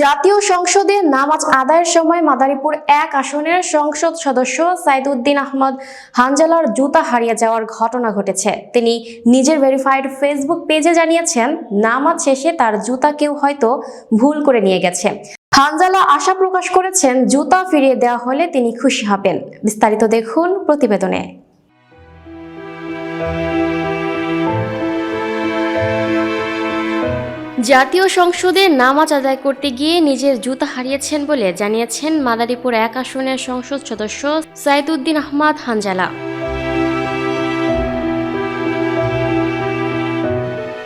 জাতীয় সংসদে নামাজ আদায়ের সময় মাদারীপুর ১ আসনের সংসদ সদস্য সাইদুদ্দিন আহমদ হানজালার জুতা হারিয়ে যাওয়ার ঘটনা ঘটেছে। তিনি নিজের ভেরিফাইড ফেসবুক পেজে জানিয়েছেন, নামাজ শেষে তার জুতা কেউ হয়তো ভুল করে নিয়ে গেছে। হানজালা আশা প্রকাশ করেছেন, জুতা ফিরিয়ে দেওয়া হলে তিনি খুশি হবেন। বিস্তারিত দেখুন প্রতিবেদনে। জাতীয় সংসদে নামাজ আদায় করতে গিয়ে নিজের জুতা হারিয়েছেন বলে জানিয়েছেন মাদারীপুর ১ আসনের সংসদ সদস্য সাইদুদ্দিন আহমদ হানজালা।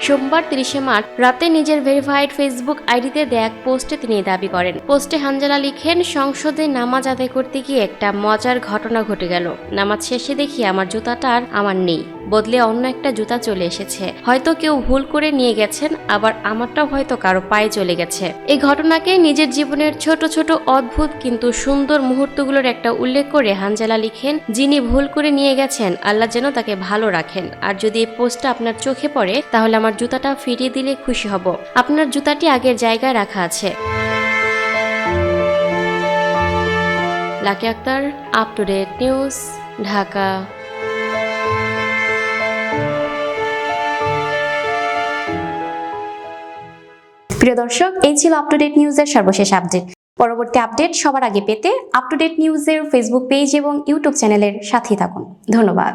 সোমবার ৩০শে মার্চ রাতে নিজের ভেরিফাইড ফেসবুক আইডিতে দেয়া এক পোস্টে তিনি দাবি করেন। পোস্টে হানজালা লিখেন, সংসদে নামাজ আদায় করতে গিয়ে একটা মজার ঘটনা ঘটে গেল। নামাজ শেষে দেখি আমার জুতাটা আর আমার নেই, বদলে অন্য একটা জুতা চলে এসেছে। হয়তো কেউ ভুল করে নিয়ে গেছেন, আবার আমারটাও হয়তো কারো পায়ে চলে গেছে। এই ঘটনাকে নিজের জীবনের ছোট ছোট অদ্ভুত কিন্তু সুন্দর মুহূর্তগুলোর একটা উল্লেখ করে হানজালা লিখেন, যিনি ভুল করে নিয়ে গেছেন আল্লাহ যেন তাকে ভালো রাখেন। আর যদি এই পোস্টটা আপনার চোখে পড়ে তাহলে আমার জুতাটা ফিরিয়ে দিলে খুশি হব। আপনার জুতাটি আগের জায়গায় রাখা আছে। Lucky Akter, up to date news, Dhaka. প্রিয় দর্শক, এই ছিল আপ টু ডেট নিউজের সর্বশেষ আপডেট। পরবর্তী আপডেট সবার আগে পেতে আপ টু ডেট নিউজের ফেসবুক পেজ এবং ইউটিউব চ্যানেলের সাথেই থাকুন। ধন্যবাদ।